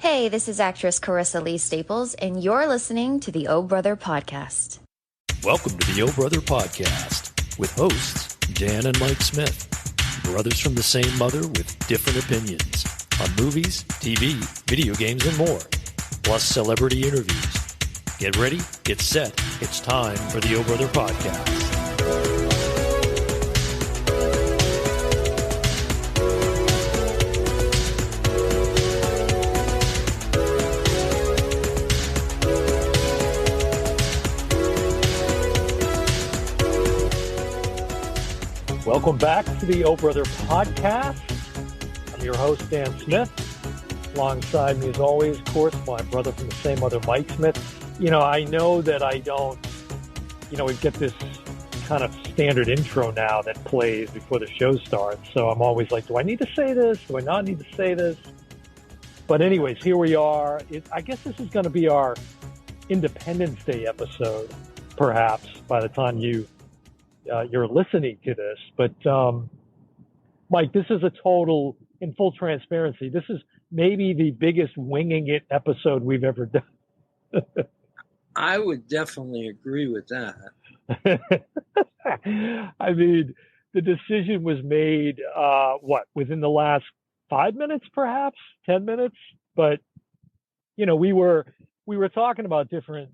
Hey, this is actress Carissa Lee Staples, and you're listening to the Oh Brother Podcast. Welcome to the Oh Brother Podcast with hosts Dan and Mike Smith, brothers from the same mother with different opinions on movies, TV, video games, and more, plus celebrity interviews. Get ready, get set. It's time for the Oh Brother Podcast. Welcome back to the Oh Brother Podcast. I'm your host, Dan Smith. Alongside me, as always, of course, my brother from the same mother, Mike Smith. You know, I know that I don't, we get this kind of standard intro now that plays before the show starts. So I'm always like, do I need to say this? Do I not need to say this? But anyways, here we are. I guess this is going to be our Independence Day episode, perhaps, by the time you're listening to this. But Mike, this is a total, in full transparency, this is maybe the biggest winging it episode we've ever done. I would definitely agree with that. I mean, the decision was made, within the last 5 minutes, perhaps 10 minutes. But, we were talking about different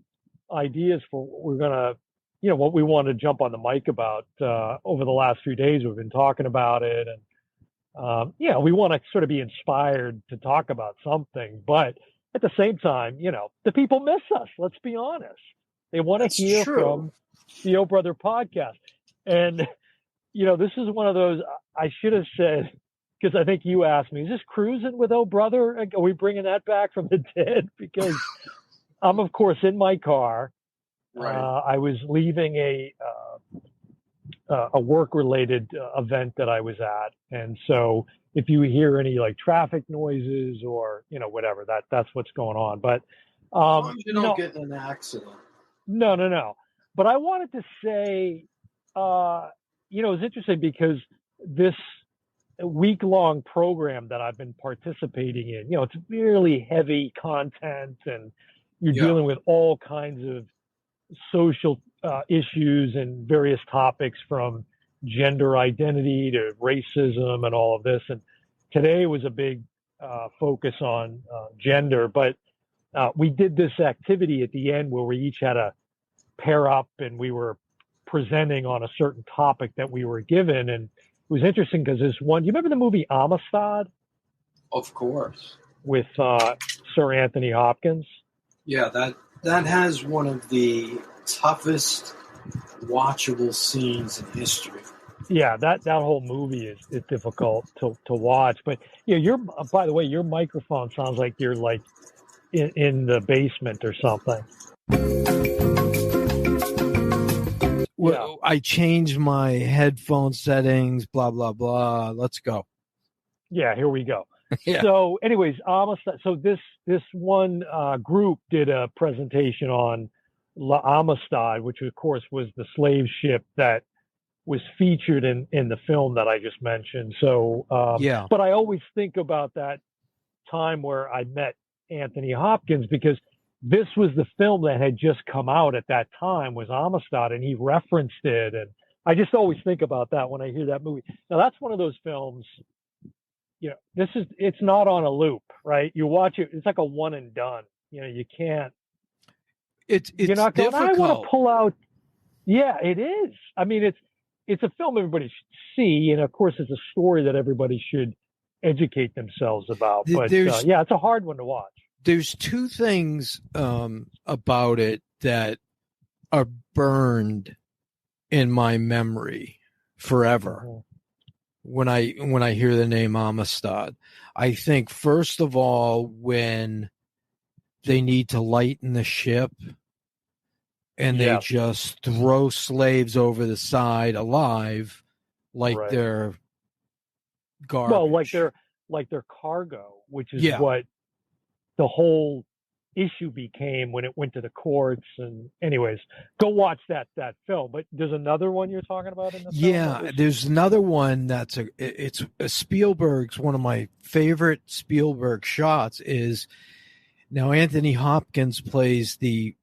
ideas for what we're going to, what we want to jump on the mic about over the last few days. We've been talking about it, and we want to sort of be inspired to talk about something. But at the same time, the people miss us. Let's be honest; they want to hear from the Oh Brother Podcast, and this is one of those. I should have said, because I think you asked me, "Is this cruising with Oh Brother? Are we bringing that back from the dead?" Because I'm, of course, in my car. Right. I was leaving a work-related event that I was at, and so if you hear any like traffic noises or whatever, that's what's going on. But you don't get in an accident. No. But I wanted to say, it's interesting because this week-long program that I've been participating in, it's really heavy content, and you're dealing with all kinds of social issues and various topics, from gender identity to racism and all of this. And today was a big focus on gender, but we did this activity at the end where we each had to pair up and we were presenting on a certain topic that we were given. And it was interesting because this one, you remember the movie Amistad? Of course. With Sir Anthony Hopkins? Yeah, that has one of the toughest watchable scenes in history. Yeah, that whole movie is difficult to watch. But by the way, your microphone sounds like you're like in the basement or something. Well, I changed my headphone settings, blah, blah, blah. Let's go. Yeah, here we go. Yeah. So anyways, so this one group did a presentation on Amistad, which of course was the slave ship that was featured in the film that I just mentioned. So, but I always think about that time where I met Anthony Hopkins, because this was the film that had just come out at that time, was Amistad, and he referenced it. And I just always think about that when I hear that movie. Now that's one of those films, it's not on a loop, right? You watch it, it's like a one and done. You can't. You're not going, I want to pull out. Yeah, it is. I mean, it's a film everybody should see, and of course, it's a story that everybody should educate themselves about. But it's a hard one to watch. There's two things about it that are burned in my memory forever. Mm-hmm. When I hear the name Amistad, I think, first of all, when they need to lighten the ship and they just throw slaves over the side alive like they're garbage. Well, like they're cargo, which is what the whole issue became when it went to the courts. And anyways, go watch that film. But there's another one you're talking about in the film? Yeah, there's another one it's a Spielberg's, one of my favorite Spielberg shots is, now Anthony Hopkins plays the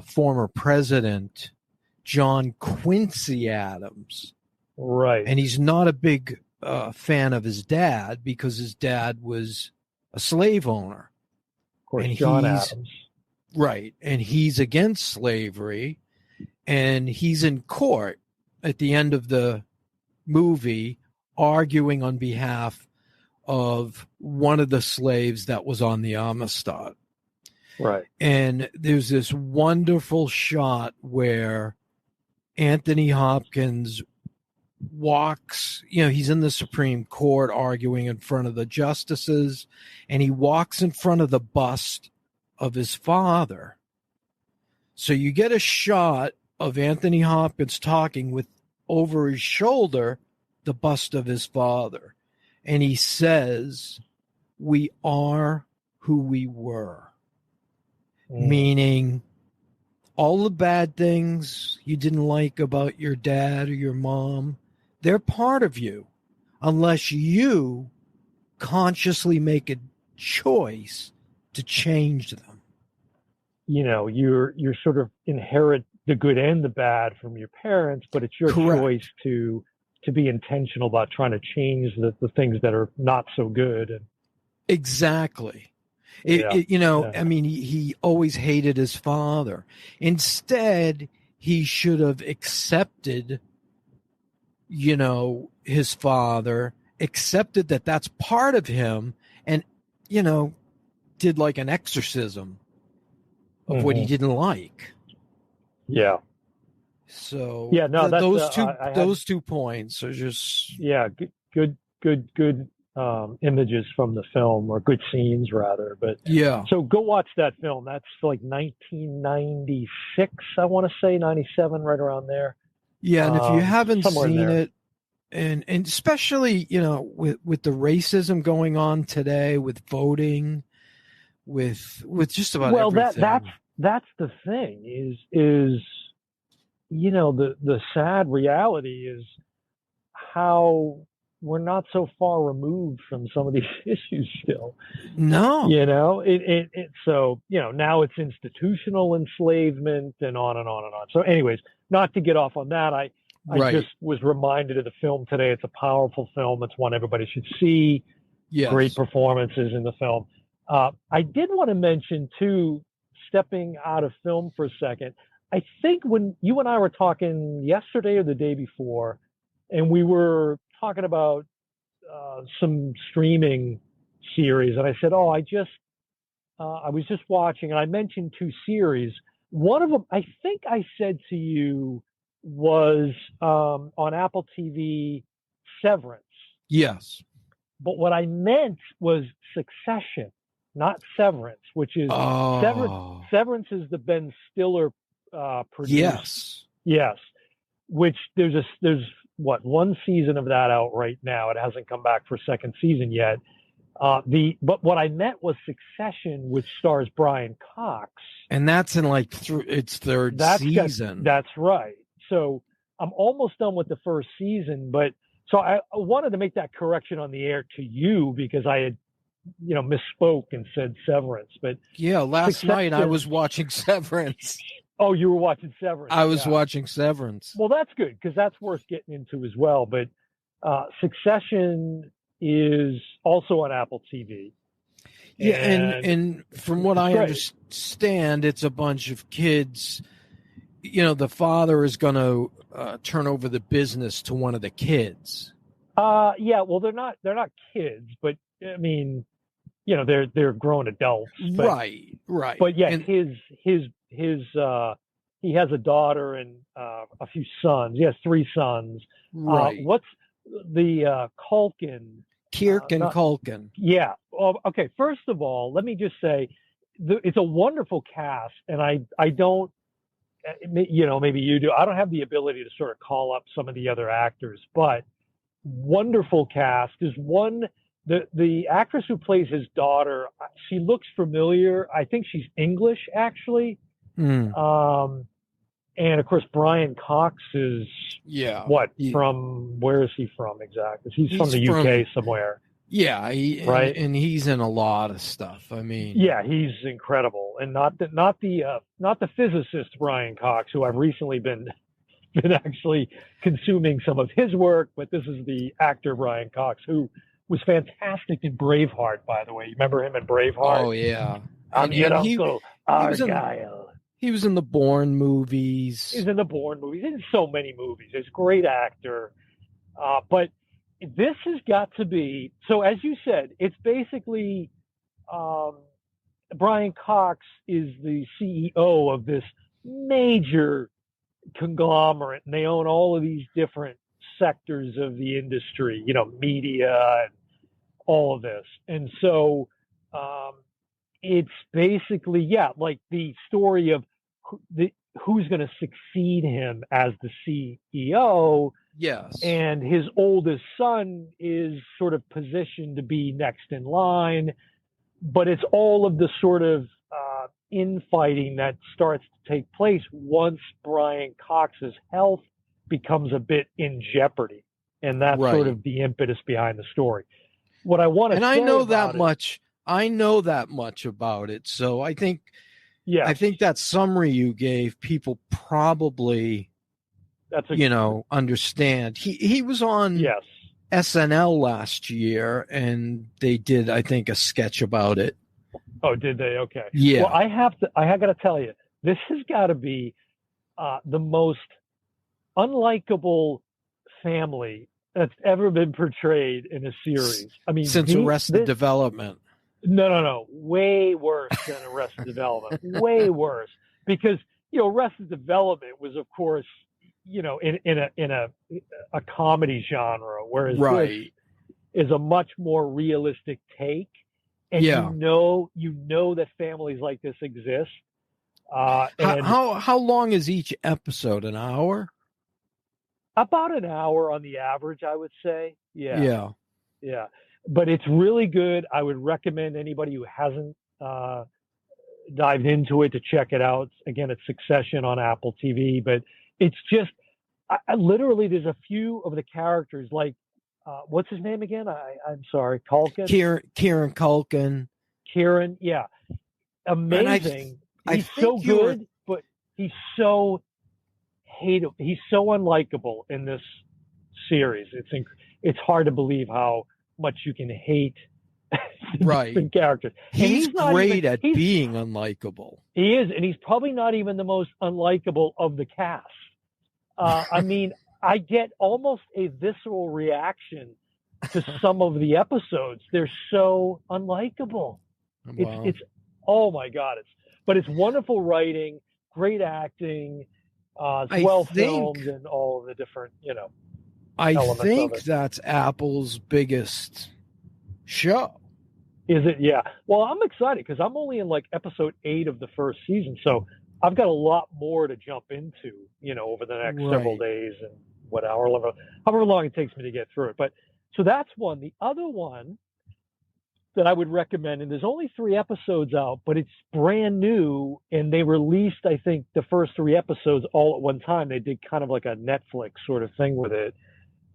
former president, John Quincy Adams. Right. And he's not a big fan of his dad because his dad was a slave owner. Of course, and John Adams. Right. And he's against slavery. And he's in court at the end of the movie arguing on behalf of one of the slaves that was on the Amistad. Right. And there's this wonderful shot where Anthony Hopkins walks, he's in the Supreme Court arguing in front of the justices, and he walks in front of the bust of his father. So you get a shot of Anthony Hopkins talking with over his shoulder the bust of his father. And he says, "We are who we were." Meaning all the bad things you didn't like about your dad or your mom, they're part of you unless you consciously make a choice to change them. You're sort of inherit the good and the bad from your parents, but it's your Correct. choice to be intentional about trying to change the things that are not so good. Exactly. I mean, he always hated his father. Instead, he should have accepted, his father, accepted that that's part of him, and, did like an exorcism of what he didn't like. Yeah. So those 2 points are just good images from the film, or good scenes rather. But yeah. So go watch that film. That's like 1996, I want to say 97, right around there. Yeah, and if you haven't seen it, and especially with the racism going on today, with voting, with just about everything. That's the thing is the sad reality is how we're not so far removed from some of these issues still. No. So now it's institutional enslavement and on and on and on. So anyways, not to get off on that, I just was reminded of the film today. It's a powerful film. It's one everybody should see. Yes. Great performances in the film. I did want to mention too, stepping out of film for a second, I think when you and I were talking yesterday or the day before, and we were talking about some streaming series, and I said, I was just watching, and I mentioned 2 series. One of them, I think I said to you, was on Apple TV, Severance. Yes. But what I meant was Succession, not Severance, which is Severance is the Ben Stiller produced. Yes. Which there's one season of that out right now. It hasn't come back for a second season yet. But what I meant was Succession, which stars Brian Cox, and that's in its third season. That's right. So I'm almost done with the first season, but so I wanted to make that correction on the air to you because I had misspoke and said Severance. But last night I was watching Severance. Oh, you were watching Severance. I was watching Severance. Well, that's good because that's worth getting into as well. But Succession is also on Apple TV. Yeah, and from what I understand, it's a bunch of kids. The father is going to turn over the business to one of the kids. Well, they're not kids, but I mean, they're grown adults. But, right. But yeah, he has a daughter and a few sons. He has 3 sons. Right. What's the Culkin? Culkin. Yeah. Well, okay. First of all, let me just say, it's a wonderful cast, and I don't, maybe you do. I don't have the ability to sort of call up some of the other actors, but wonderful cast. There's one the actress who plays his daughter, she looks familiar. I think she's English, actually. Mm. And of course, Brian Cox is where is he from exactly? He's from the UK somewhere. Yeah, right. And he's in a lot of stuff. I mean, yeah, he's incredible, and not the physicist Brian Cox, who I've recently been actually consuming some of his work, but this is the actor Brian Cox, who was fantastic in Braveheart, by the way. You remember him in Braveheart? Oh yeah, I'm your uncle Argyle. He was in the Bourne movies. He's in the Bourne movies. He's in so many movies. He's a great actor. But this has got to be, so as you said, it's basically Brian Cox is the CEO of this major conglomerate, and they own all of these different sectors of the industry, media and all of this. And so it's basically, like the story of who's going to succeed him as the CEO. Yes. And his oldest son is sort of positioned to be next in line, but it's all of the sort of infighting that starts to take place once Brian Cox's health becomes a bit in jeopardy. And that's sort of the impetus behind the story. What I want to say, I know that much about it. So I think that summary you gave, people probably, understand. He was on SNL last year, and they did, I think, a sketch about it. Oh, did they? Okay. Yeah. Well, I got to tell you, this has got to be the most unlikable family that's ever been portrayed in a series. I mean, since Arrested Development. No. Way worse than Arrested Development. Way worse. Because, Arrested Development was, of course, in a comedy genre, whereas this is a much more realistic take. And you know that families like this exist. And how long is each episode? An hour? About an hour on the average, I would say. Yeah. But it's really good. I would recommend anybody who hasn't dived into it to check it out. Again, it's Succession on Apple TV, but it's just I literally, there's a few of the characters, like what's his name again? I'm sorry, Culkin. Kieran Culkin. Kieran, yeah, amazing. He's so good, but he's so hateable. He's so unlikable in this series. It's hard to believe how much you can hate different characters. He's great at being unlikable. He is, and he's probably not even the most unlikable of the cast. I mean, I get almost a visceral reaction to some of the episodes. They're so unlikable. Wow. It's oh my God. It's wonderful writing, great acting, it's well filmed, and all of the different, I think that's Apple's biggest show. Is it? Yeah. Well, I'm excited because I'm only in episode 8 of the first season. So I've got a lot more to jump into, over the next several days and however long it takes me to get through it. But so that's one. The other one that I would recommend, and there's only 3 episodes out, but it's brand new, and they released, I think, the first 3 episodes all at one time. They did kind of like a Netflix sort of thing with it.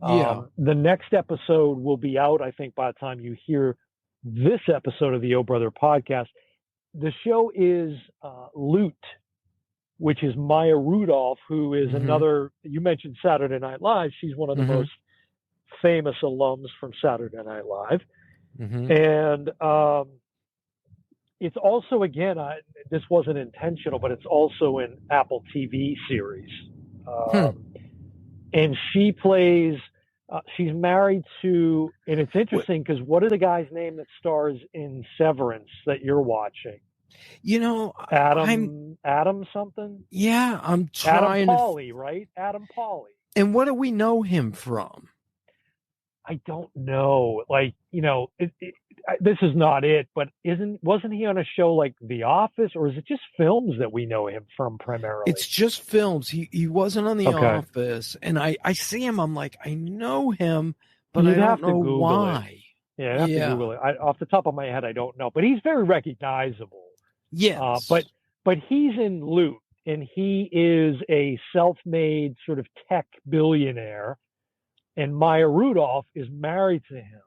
The next episode will be out, I think, by the time you hear this episode of the Oh Brother podcast. The show is Loot, which is Maya Rudolph, who is another, you mentioned Saturday Night Live. She's one of the most famous alums from Saturday Night Live. And it's also, again, this wasn't intentional, but it's also an Apple TV series. And she plays, she's married to, and it's interesting because what is the guy's name that stars in Severance that you're watching? Adam something? Yeah, I'm trying. Adam Pauly, right? Adam Pauly. And what do we know him from? I don't know. This is not it, but wasn't he on a show like The Office, or is it just films that we know him from primarily? It's just films. He wasn't on The Office, and I see him. I'm like, I know him, but I don't know why. Yeah, I have to Google it. Off the top of my head, I don't know, but he's very recognizable. Yes. But he's in Loot, and he is a self-made sort of tech billionaire, and Maya Rudolph is married to him.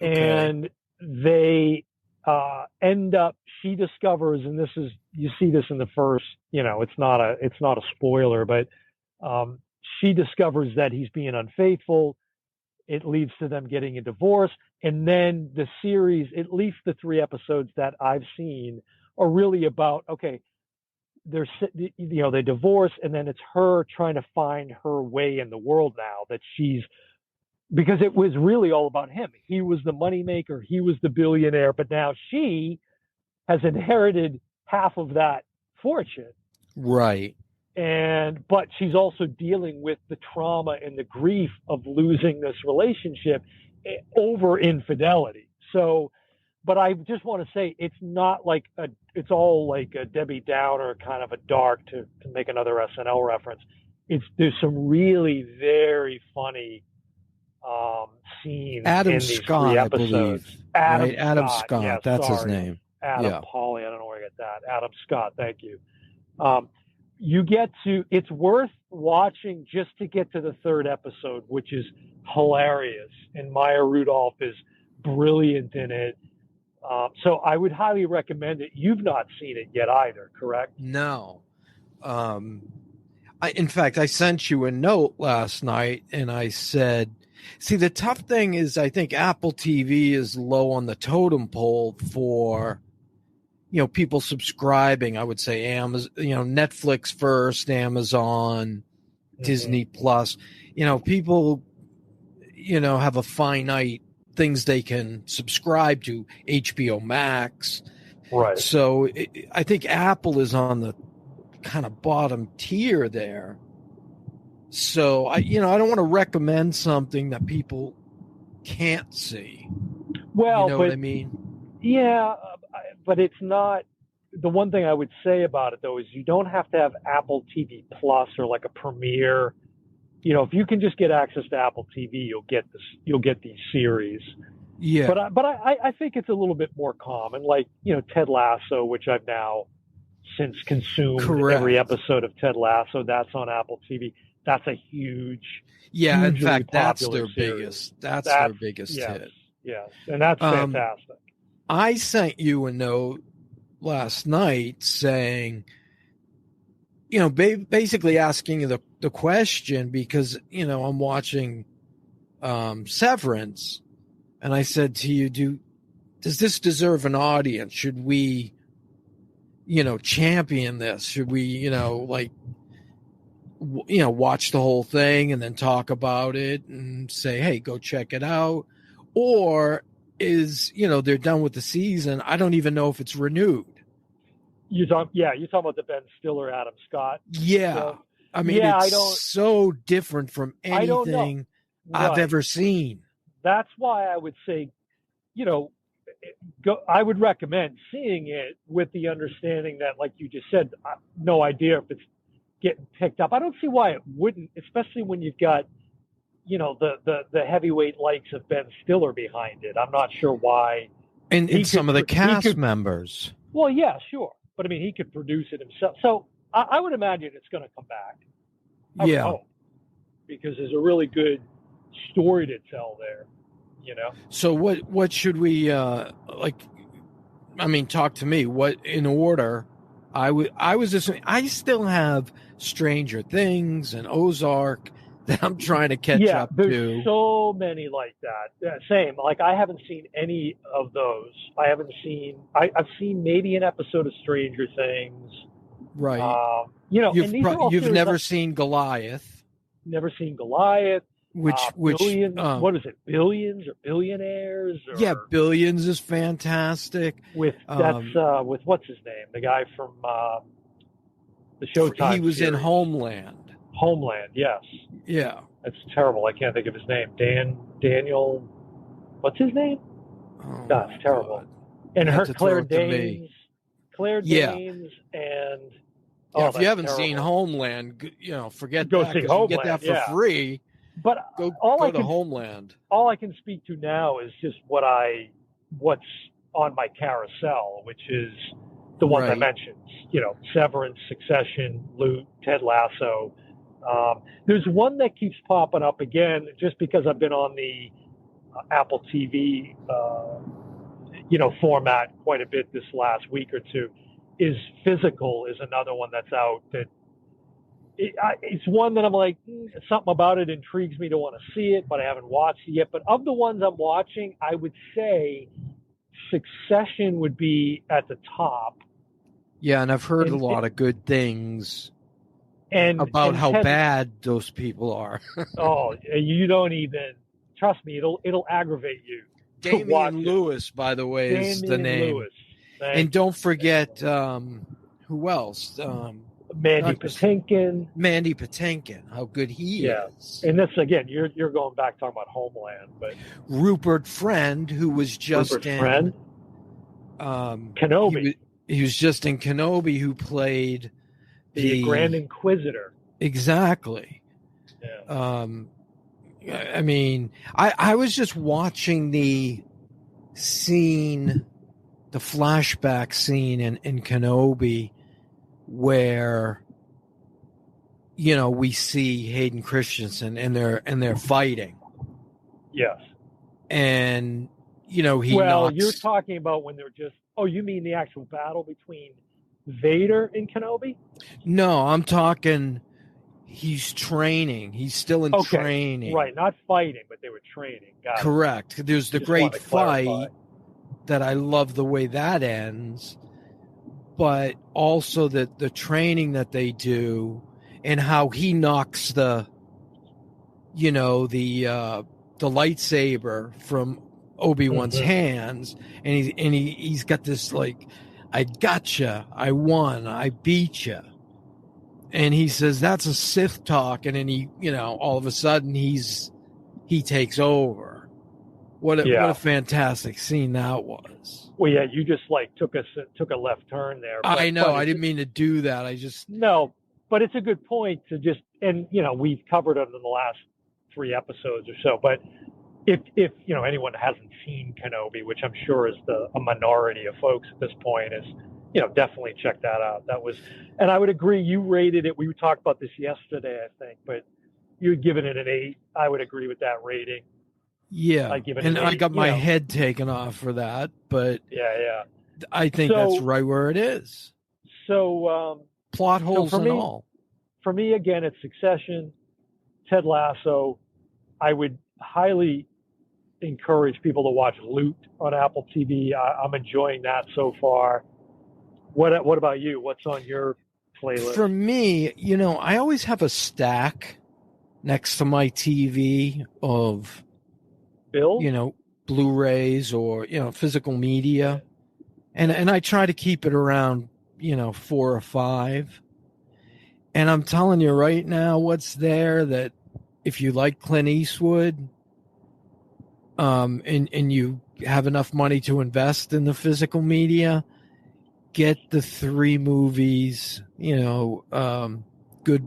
Okay. And they end up, she discovers, and this is, you see this in the first, it's not a spoiler, but she discovers that he's being unfaithful. It leads to them getting a divorce. And then the series, at least the 3 episodes that I've seen, are really about, okay, they divorce, and then it's her trying to find her way in the world now that because it was really all about him. He was the moneymaker, he was the billionaire, but now she has inherited half of that fortune. Right. But she's also dealing with the trauma and the grief of losing this relationship over infidelity. So, but I just want to say, it's not like it's all like a Debbie Downer kind of a dark, to make another SNL reference. There's some really very funny scenes Adam in these Scott, 3 I episodes. believe. Adam Scott. Yeah, that's sorry. his name. Adam Pauly. I don't know where I get that. Adam Scott. Thank you. It's worth watching just to get to the 3rd episode, which is hilarious. And Maya Rudolph is brilliant in it. So I would highly recommend it. You've not seen it yet either, correct? No. In fact, I sent you a note last night and I said, see, the tough thing is I think Apple TV is low on the totem pole for, people subscribing. I would say Amazon, Netflix first, Amazon, Disney Plus. People, have a finite things they can subscribe to, HBO Max. Right. So I think Apple is on the kind of bottom tier there. So I don't want to recommend something that people can't see. Well, you know what I mean? Yeah, but it's not. The one thing I would say about it though is you don't have to have Apple TV Plus or like a Premiere. If you can just get access to Apple TV, you'll get these series. Yeah. But I think it's a little bit more common, like Ted Lasso, which I've now since consumed. Correct. Every episode of Ted Lasso. That's on Apple TV. That's a huge, in fact, that's their series. biggest. That's their biggest hit. Yes, and that's fantastic. I sent you a note last night saying, basically asking you the question because I'm watching Severance, and I said to you, does this deserve an audience? Should we, champion this? Should we, watch the whole thing and then talk about it and say, hey, go check it out? Or is, they're done with the season. I don't even know if it's renewed. You're talking about the Ben Stiller, Adam Scott. Yeah. So, I mean, it's so different from anything I've ever seen. That's why I would say, I would recommend seeing it with the understanding that, like you just said, no idea if it's getting picked up. I don't see why it wouldn't, especially when you've got, the heavyweight likes of Ben Stiller behind it. I'm not sure why. And some of the cast members. Well, yeah, sure. But I mean, he could produce it himself. So I would imagine it's going to come back. I would hope, because there's a really good story to tell there. So what should we like? I mean, talk to me. What in order? I was assuming I still have Stranger Things and Ozark that I'm trying to catch up to. There's so many like that. Same. Like I haven't seen any of those. I've seen maybe an episode of Stranger Things. Right. You've never seen Goliath. Never seen Goliath. Which Billions, what is it? Billions or Billionaires? Or, Billions is fantastic. With what's his name? The guy from the Showtime. He was series. in Homeland. Homeland, yes. Yeah. That's terrible. I can't think of his name. Daniel. What's his name? Oh, that's terrible. God. And Claire Danes. Claire Danes and. If you haven't seen Homeland, forget Go that. see You Homeland. get that for free. But Go all I to can Homeland. all I can speak to now is just what's on my carousel, which is the ones I Right. mentioned. Severance, Succession, Loot, Ted Lasso. There's one that keeps popping up again, just because I've been on the Apple TV, format quite a bit this last week or two. Is Physical is another one that's out that it's one that I'm like, something about it intrigues me to want to see it, but I haven't watched it yet. But of the ones I'm watching, I would say Succession would be at the top. Yeah, and I've heard a lot of good things about how bad those people are. Oh, you don't even trust me. It'll aggravate you. Damian Lewis, by the way, is the name. Lewis. And don't forget who else? Mandy Patinkin. Mandy Patinkin, how good he is. And this again, you're going back talking about Homeland, but Rupert Friend, who was just in Kenobi. He was just in Kenobi, who played the Grand Inquisitor. Exactly. Yeah. I mean, I was just watching the scene, the flashback scene in Kenobi, where we see Hayden Christensen and they're fighting. Yes. And you're talking about when they're just you mean the actual battle between Vader and Kenobi? No, I'm talking he's training. He's still in training. Right, not fighting, but they were training. Got Correct. There's the great fight that I love the way that ends, but also the training that they do and how he knocks the lightsaber from Obi-Wan's hands, and he's got this like, I gotcha, I won, I beat you. And he says that's a Sith talk, and then he all of a sudden he takes over. What a fantastic scene that was. Well, yeah, you just like took a left turn there. I know, I didn't mean to do that. No, but it's a good point to just, and we've covered it in the last 3 episodes or so. But if anyone hasn't seen Kenobi, which I'm sure is a minority of folks at this point, is definitely check that out. That was, and I would agree. You rated it. We talked about this yesterday, I think, but you had given it an 8. I would agree with that rating. Yeah, I got my head taken off for that, but yeah, I think that's right where it is. So plot holes and all. For me, again, it's Succession, Ted Lasso. I would highly encourage people to watch Loot on Apple TV. I'm enjoying that so far. What about you? What's on your playlist? For me, I always have a stack next to my TV of Blu-rays or physical media, and I try to keep it around 4 or 5. And I'm telling you right now, what's there that if you like Clint Eastwood, and you have enough money to invest in the physical media, get the 3 movies, Good,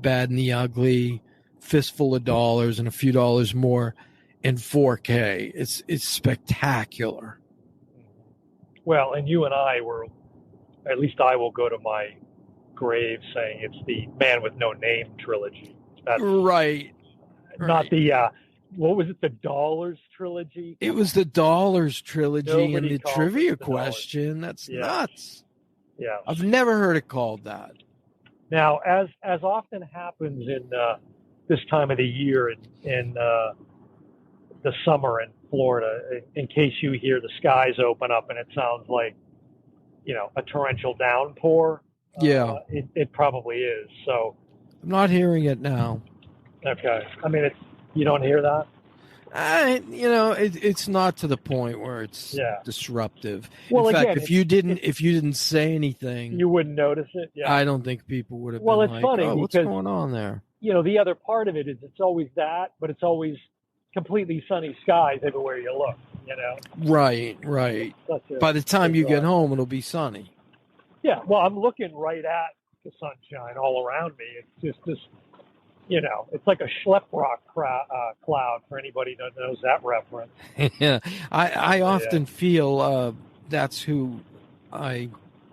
Bad, and the Ugly, Fistful of Dollars, and a few dollars more in 4K. It's spectacular. Well, and you and I at least I will go to my grave saying it's the Man with No Name trilogy. That's right. Not the what was it? The Dollars trilogy. It was the Dollars trilogy. And the trivia question. That's nuts. Yeah, I've never heard it called that. Now, as often happens in this time of the year in the summer in Florida, in case you hear the skies open up and it sounds like a torrential downpour. Yeah, it probably is. So I'm not hearing it now. Okay, I mean you don't hear that. It's not to the point where it's disruptive. Well, in fact, again, if you didn't say anything, you wouldn't notice it. Yeah, I don't think people would have. Well, been it's like, funny because what's going on there? The other part of it is it's always that, but it's always completely sunny skies everywhere you look. Right. By the time you get home, it'll be sunny. Yeah, well, I'm looking right at the sunshine all around me. It's just this it's like a schleprock cloud for anybody that knows that reference. Yeah, I Yeah. often feel that's who I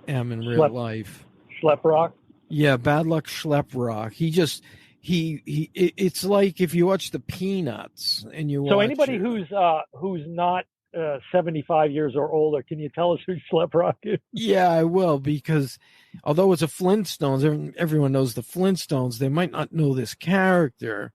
am in real life. Schleprock. Yeah, bad luck Schleprock. It's like if you watch the Peanuts and you watch. So anybody who's not 75 years or older, can you tell us who Schleprock is? Yeah, I will, because although it's a Flintstones, everyone knows the Flintstones. They might not know this character,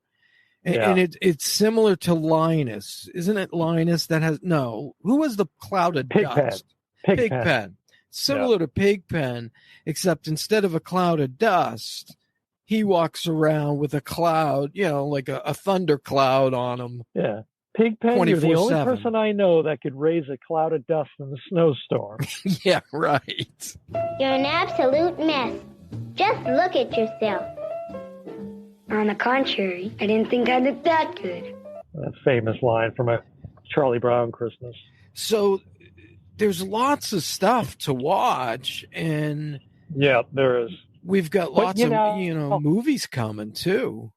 and it's similar to Linus, isn't it? Linus that has who was the cloud of dust? Pigpen. Similar to Pigpen, except instead of a cloud of dust, he walks around with a cloud, like a thunder cloud on him. Yeah. Pigpen, you're the only person I know that could raise a cloud of dust in a snowstorm. Yeah, right. You're an absolute mess. Just look at yourself. On the contrary, I didn't think I looked that good. That famous line from a Charlie Brown Christmas. So there's lots of stuff to watch, and yeah, there is. We've got lots of movies coming too.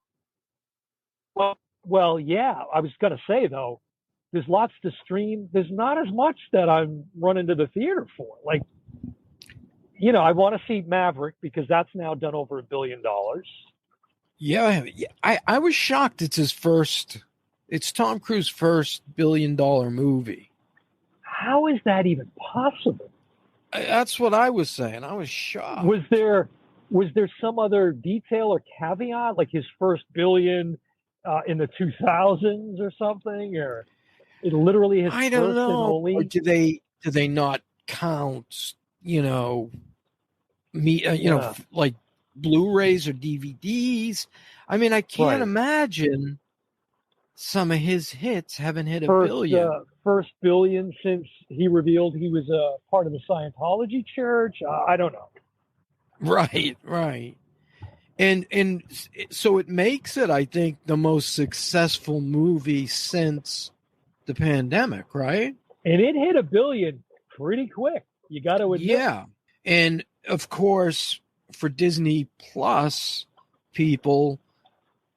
Well, yeah. I was going to say though, there's lots to stream. There's not as much that I'm running to the theater for. Like, I want to see Maverick because that's now done over $1 billion. Yeah, I was shocked. It's Tom Cruise's first $1 billion movie. How is that even possible? That's what I was saying. I was shocked. Was there some other detail or caveat, like his first billion in the 2000s or something, or it literally his I don't first know. and only? Or do they not count? Like Blu-rays or DVDs. I mean, I can't imagine some of his hits haven't hit $1 billion. First billion since he revealed he was a part of the Scientology church. I don't know. Right. And so it makes it, I think, the most successful movie since the pandemic, right? And it hit $1 billion pretty quick. You got to admit. Yeah. And of course, for Disney Plus people,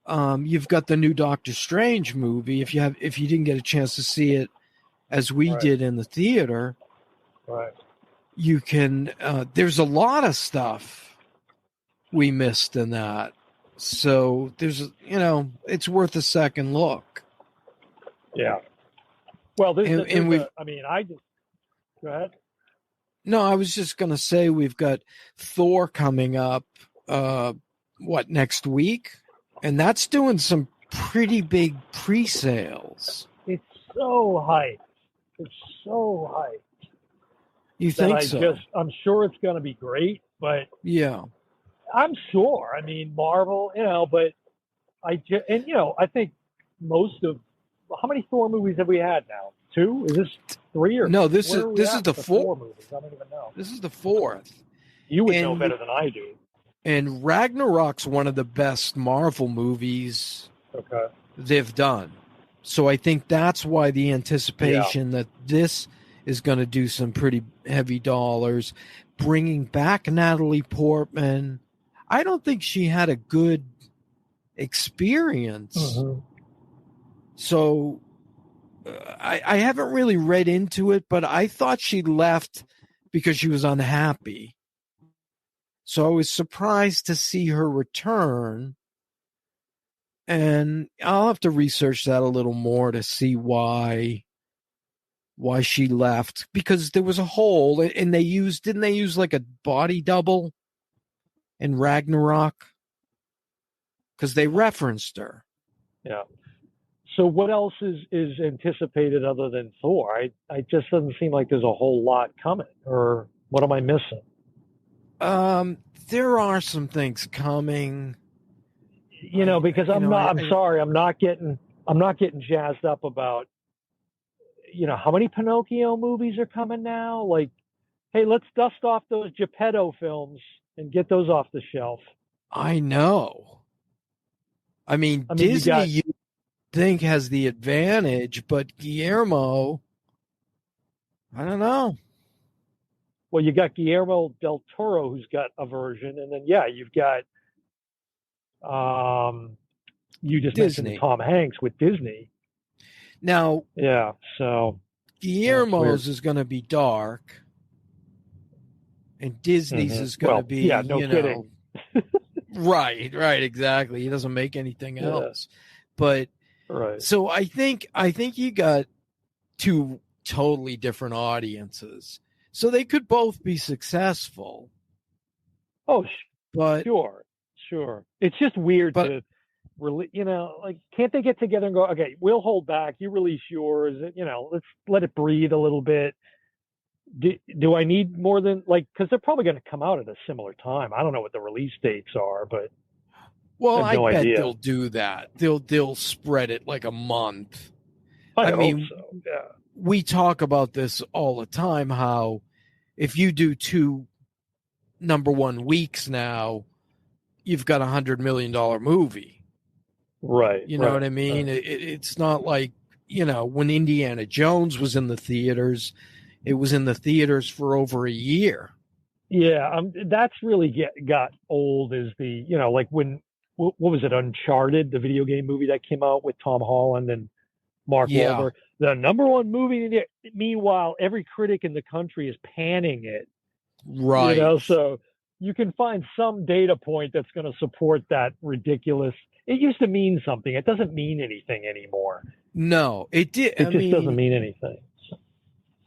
you've got the new Doctor Strange movie. If you didn't get a chance to see it as we did in the theater, right, you can. There's a lot of stuff we missed in that, so there's it's worth a second look. Yeah. Well, go ahead. No, I was just going to say we've got Thor coming up. Next week? And that's doing some pretty big pre-sales. It's so hyped. You think so? I'm sure it's going to be great, but yeah, I'm sure. I mean, Marvel, but I think most of how many Thor movies have we had now? 2? Is this 3 or no? This is the 4 movies. I don't even know. This is the 4th. You would know better than I do. And Ragnarok's one of the best Marvel movies they've done. So I think that's why the anticipation that this is going to do some pretty heavy dollars. Bringing back Natalie Portman. I don't think she had a good experience. Mm-hmm. So I haven't really read into it, but I thought she left because she was unhappy. So I was surprised to see her return, and I'll have to research that a little more to see why she left, because there was a hole, and didn't they use like a body double in Ragnarok? Because they referenced her. Yeah. So what else is anticipated other than Thor? I just doesn't seem like there's a whole lot coming, or what am I missing? There are some things coming. Because I'm sorry, I'm not getting jazzed up about, how many Pinocchio movies are coming now? Like, hey, let's dust off those Geppetto films and get those off the shelf. I know. I mean Disney, you think, has the advantage, but Guillermo, I don't know. Well, you got Guillermo del Toro, who's got a version, and then you've got you just Disney. mentioned Tom Hanks with Disney. Now, Yeah, so Guillermo's is going to be dark, and Disney's is going to be, no kidding. Right, exactly. He doesn't make anything else. But right. So I think you got two totally different audiences. So they could both be successful. Oh, but sure. It's just weird to really, like, can't they get together and go, okay, we'll hold back, you release yours, let's let it breathe a little bit. Do I need more than, like, because they're probably going to come out at a similar time. I don't know what the release dates are, but I no bet idea. They'll do that. They'll spread it like a month. I mean, so. Yeah. We talk about this all the time, how if you do 2 number 1 weeks now, you've got $100 million movie. Right. You know what I mean? It's not like, when Indiana Jones was in the theaters, it was in the theaters for over a year. Yeah. That's really got old, is the, like when, what was it? Uncharted, the video game movie that came out with Tom Holland and Mark Wahlberg, the number 1 movie. Meanwhile, every critic in the country is panning it. Right. So you can find some data point that's going to support that ridiculous. It used to mean something. It doesn't mean anything anymore. No, it did. It just doesn't mean anything.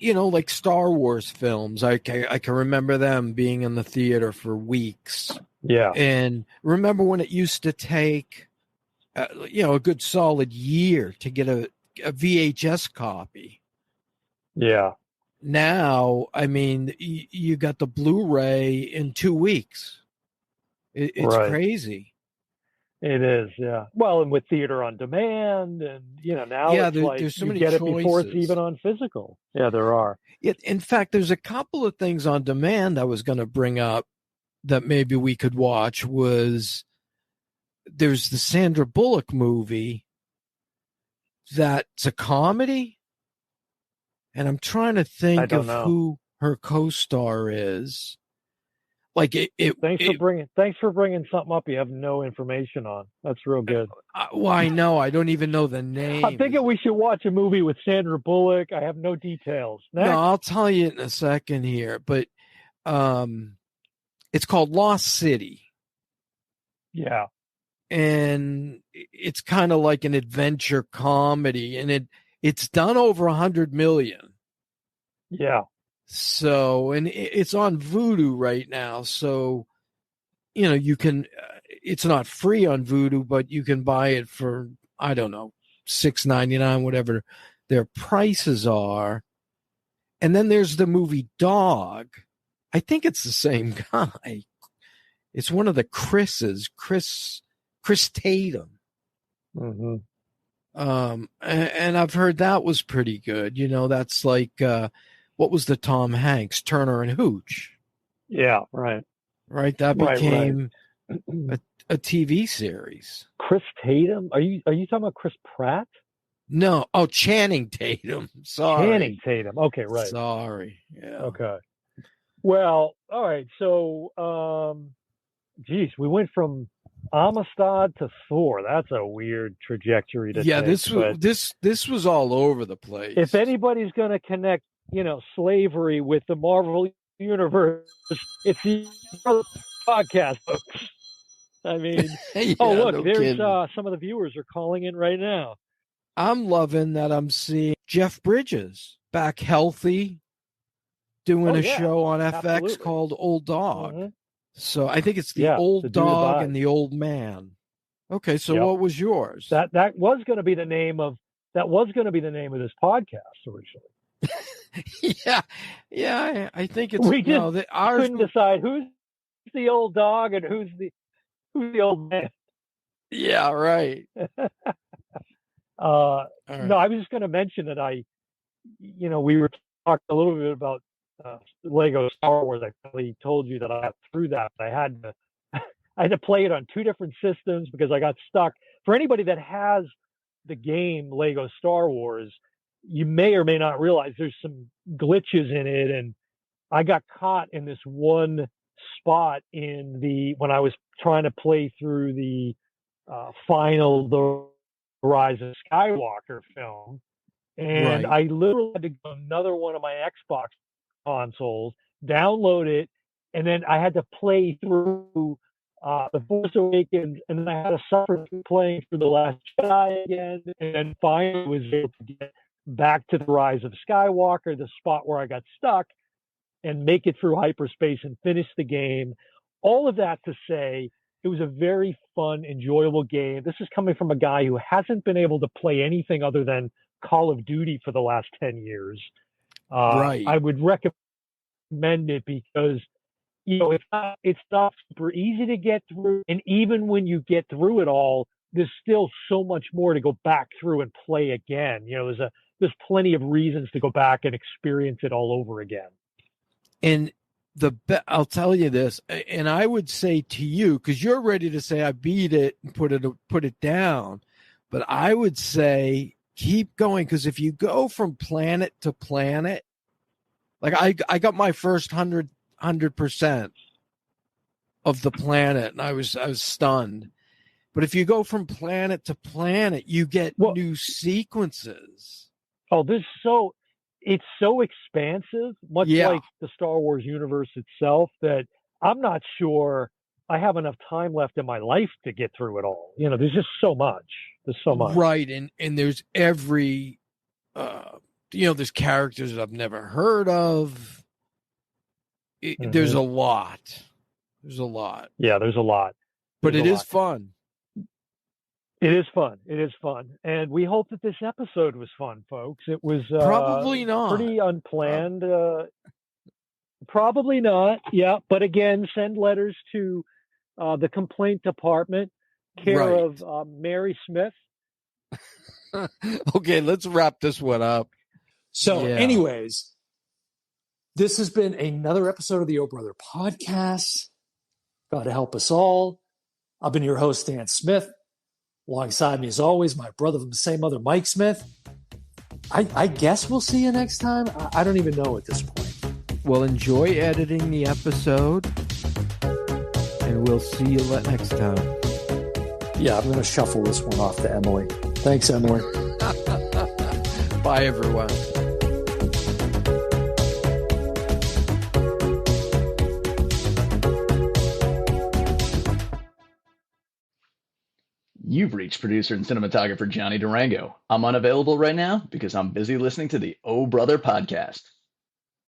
Like Star Wars films, I can remember them being in the theater for weeks. Yeah. And remember when it used to take, a good solid year to get a VHS copy. Yeah. Now, I mean, you got the Blu-ray in 2 weeks. It's crazy. It is, yeah. Well, and with theater on demand, and now it's like there's so you many get choices. it before it's even on physical. Yeah, there are. In fact, there's a couple of things on demand I was going to bring up that maybe we could watch. There's the Sandra Bullock movie that's a comedy, and I'm trying to think of who her co-star is. Like Thanks for bringing something up you have no information on. That's real good. Well, I know. I don't even know the name. I'm thinking we should watch a movie with Sandra Bullock. I have no details. Next. No, I'll tell you in a second here, but it's called Lost City. Yeah. And it's kind of like an adventure comedy, and it's done over 100 million. Yeah. So, and it's on Vudu right now. So, you can, it's not free on Vudu, but you can buy it for, I don't know, $6.99, whatever their prices are. And then there's the movie Dog. I think it's the same guy. It's one of the Chris's, Chris Tatum. Mm-hmm. And I've heard that was pretty good. That's like, what was the Tom Hanks, Turner and Hooch? Yeah, right. Right, that became a TV series. Chris Tatum? Are you talking about Chris Pratt? No, Channing Tatum. Sorry. Channing Tatum. Okay, right. Sorry. Yeah. Okay. Well, all right. So, we went from Amistad to Thor. That's a weird trajectory to take. This was all over the place. If anybody's going to connect, slavery with the Marvel universe, it's the podcast, folks. I mean, look, there's some of the viewers are calling in right now. I'm loving that I'm seeing Jeff Bridges back healthy, doing a show on FX called Old Dog. Mm-hmm. So I think it's the Old Dog and the Old Man. Okay, so what was yours? That was going to be the name of this podcast originally. yeah. I think it's ours couldn't decide who's the old dog and who's the old man. Yeah, right. No, I was just going to mention that we were talking a little bit about Lego Star Wars. I probably told you that I got through that. I had to play it on 2 different systems because I got stuck. For anybody that has the game Lego Star Wars, you may or may not realize there's some glitches in it, and I got caught in this one spot when I was trying to play through the final The Rise of Skywalker film, and Right. I literally had to go to another one of my Xbox consoles, download it, and then I had to play through The Force Awakens, and then I had to suffer through playing through The Last Jedi again, and then finally was able to get back to The Rise of Skywalker, the spot where I got stuck, and make it through hyperspace and finish the game. All of that to say, it was a very fun, enjoyable game. This is coming from a guy who hasn't been able to play anything other than Call of Duty for the last 10 years. Right. I would recommend it because, it's not super easy to get through. And even when you get through it all, there's still so much more to go back through and play again. There's plenty of reasons to go back and experience it all over again. And I'll tell you this, and I would say to you, because you're ready to say I beat it and put it down, but I would say keep going, because if you go from planet to planet, like I got my first 100% of the planet, and I was stunned. But if you go from planet to planet, you get new sequences. Oh, it's so expansive, much like the Star Wars universe itself, that I'm not sure I have enough time left in my life to get through it all. There's just so much. There's so much. Right. And there's every, there's characters that I've never heard of. There's a lot. There's a lot. Yeah, there's a lot. But it is fun. It is fun. It is fun. And we hope that this episode was fun, folks. It was probably not pretty unplanned. Probably not. Yeah. But again, send letters to the complaint department, care of Mary Smith. Okay, let's wrap this one up. So anyways, this has been another episode of the Oh Brother podcast. God help us all. I've been your host, Dan Smith. Alongside me, as always, my brother from the same mother, Mike Smith. I guess we'll see you next time. I don't even know at this point. Well, enjoy editing the episode, and we'll see you next time. Yeah, I'm going to shuffle this one off to Emily. Thanks, Emily. Bye, everyone. You've reached producer and cinematographer Johnny Durango. I'm unavailable right now because I'm busy listening to the Oh Brother podcast.